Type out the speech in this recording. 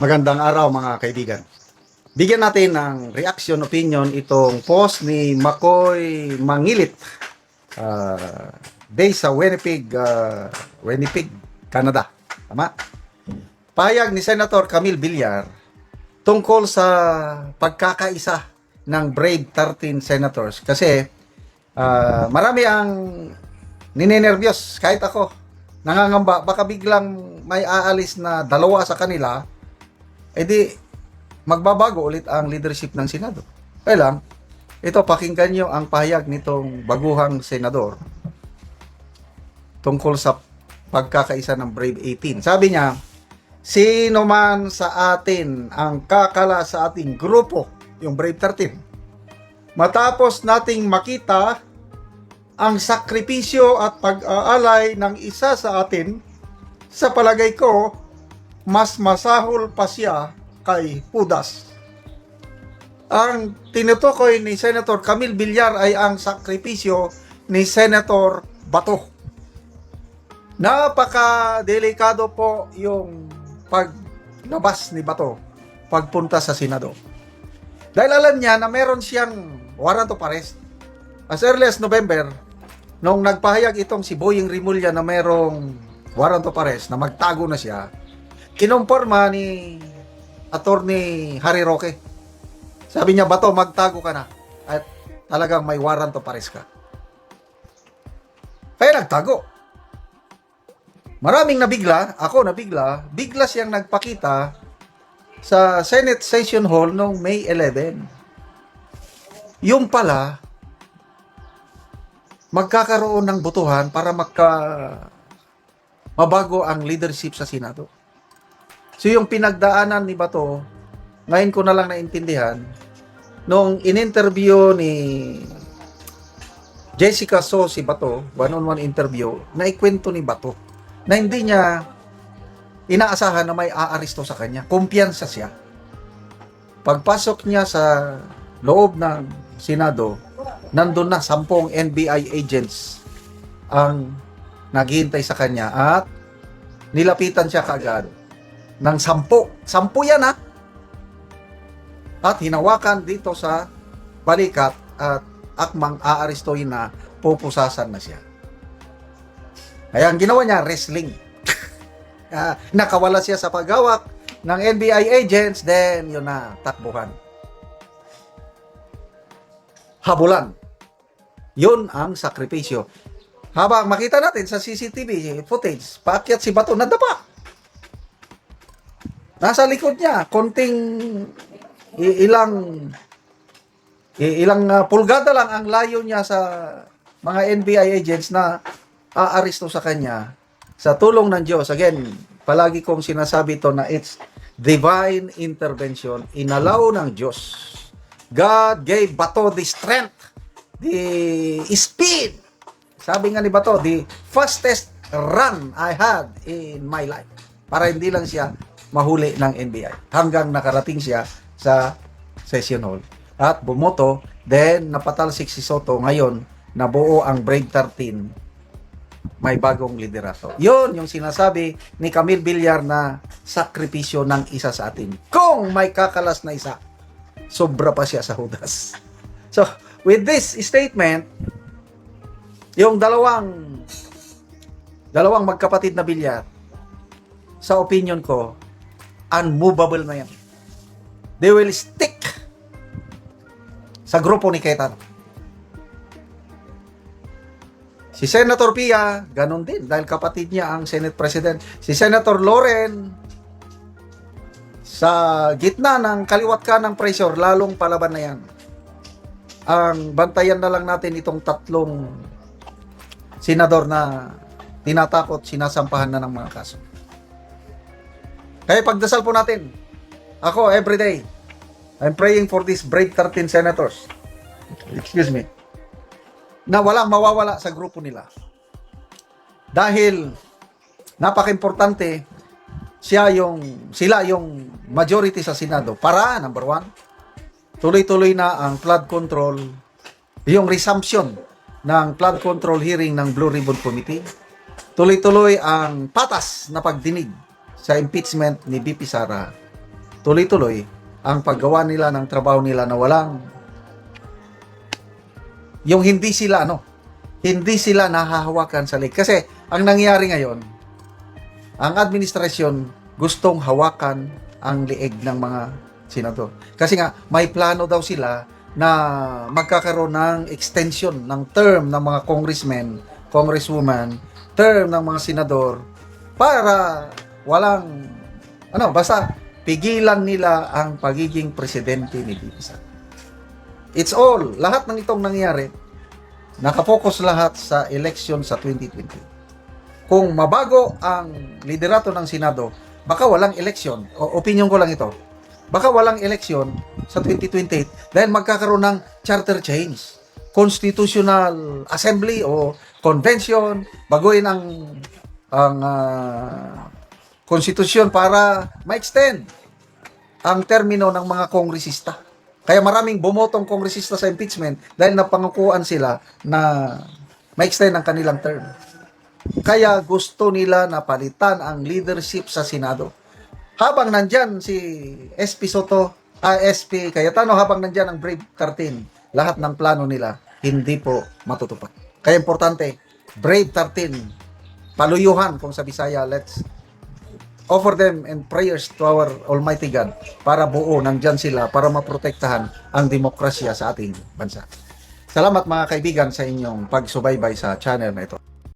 Magandang araw mga kaibigan. Bigyan natin ng reaction opinion itong post ni Makoy Mangilit based sa Winnipeg, Canada. Tama? Pahayag ni Senator Camille Villar tungkol sa pagkakaisa ng Brave 13 Senators. Kasi marami ang ninenervyos, kahit ako. Nangangamba, baka biglang may aalis na dalawa sa kanila, edi magbabago ulit ang leadership ng Senado. Kaya lang, ito pakinggan nyo ang pahayag nitong baguhang senador tungkol sa pagkakaisa ng Brave 18. Sabi niya, sino man sa atin ang kakala sa ating grupo, yung Brave 13, matapos nating makita ang sakripisyo at pag-aalay ng isa sa atin, sa palagay ko, mas masahol pa siya kay Judas. Ang tinutukoy ni Senator Camille Villar ay ang sakripisyo ni Senator Bato. Napaka-delikado po yung paglabas ni Bato pagpunta sa Senado. Dahil alam niya na meron siyang warrant of arrest. As early as November, nung nagpahayag itong si Boying Rimulya na merong warrant of arrest, na magtago na siya, kinumporma ni Attorney Harry Roque. Sabi niya, Bato, magtago ka na. At talagang may warrant of arrest ka. Kaya nagtago. Maraming nabigla, ako nabigla, bigla siyang nagpakita sa Senate Session Hall noong May 11. Yung pala, magkakaroon ng botohan para mabago ang leadership sa Senado. So yung pinagdaanan ni Bato, ngayon ko na lang naintindihan, nung in-interview ni Jessica So si Bato, one-on-one interview, naikwento ni Bato na hindi niya inaasahan na may aaresto sa kanya. Kumpiyansa siya. Pagpasok niya sa loob ng Senado, nandun na 10 NBI agents ang naghihintay sa kanya at nilapitan siya kaagad ng 10. 10 yan ha. At hinawakan dito sa balikat at akmang aarestuhin na, pupusasan na siya. Kaya ang ginawa niya, wrestling. Nakawala siya sa paghawak ng NBI agents, then yun na, takbuhan. Habulan. Yun ang sakripisyo. Habang makita natin sa CCTV footage, paakyat si Bato, nadapa. Nasa likod niya, konting ilang pulgada lang ang layo niya sa mga NBI agents na aaresto sa kanya sa tulong ng Diyos. Again, palagi kong sinasabi ito na it's divine intervention, inalaw ng Diyos. God gave Bato the strength, the speed. Sabi nga ni Bato, the fastest run I had in my life. Para hindi lang siya mahuli ng NBI. Hanggang nakarating siya sa session hall. At bumoto, then napatalsik si Soto. Ngayon, nabuo ang Brave 13. May bagong liderato. Yun yung sinasabi ni Camille Villar na sakripisyo ng isa sa atin. Kung may kakalas na isa, sobra pa siya sa Judas. So, with this statement, yung dalawang magkapatid na Villar, sa opinion ko, unmovable na yan. They will stick sa grupo ni Cayetano. Si Senator Pia, ganun din, dahil kapatid niya ang Senate President. Si Senator Loren, sa gitna ng kaliwat ka ng pressure, lalong palaban na yan. Ang bantayan na lang natin itong 3 senador na tinatakot, sinasampahan na ng mga kaso. Kaya pagdasal po natin, ako everyday, I'm praying for these Brave 13 senators. Excuse me. Na walang mawawala sa grupo nila. Dahil napaka-importante, sila yung majority sa Senado. Para, number 1, tuloy-tuloy na ang flood control, yung resumption ng flood control hearing ng Blue Ribbon Committee. Tuloy-tuloy ang patas na pagdinig sa impeachment ni BP Sara. tuloy-tuloy ang paggawa nila ng trabaho nila na walang yung hindi sila nahahawakan sa leeg. Kasi ang nangyayari ngayon, ang administrasyon gustong hawakan ang leeg ng mga senador. Kasi nga, may plano daw sila na magkakaroon ng extension ng term ng mga congressmen, congresswoman, term ng mga senador para walang, basta pigilan nila ang pagiging presidente ni Bisa. It's all, lahat ng itong nangyari, nakapokus lahat sa election sa 2020. Kung mabago ang liderato ng Senado, baka walang eleksyon. Opinion ko lang ito. Baka walang eleksyon sa 2028 dahil magkakaroon ng charter change, constitutional assembly o convention, baguhin ang konstitusyon para ma-extend ang termino ng mga kongresista. Kaya maraming bumotong kongresista sa impeachment dahil napangakuan sila na ma-extend ang kanilang term. Kaya gusto nila na palitan ang leadership sa Senado. Habang nandyan si SP SP Cayetano, habang nandyan ang Brave 13, lahat ng plano nila hindi po matutupad. Kaya importante, Brave 13, paluyuhan kung sa Bisaya, let's offer them and prayers to our Almighty God para buo nandyan sila para maprotektahan ang demokrasya sa ating bansa. Salamat mga kaibigan sa inyong pagsubaybay sa channel na ito.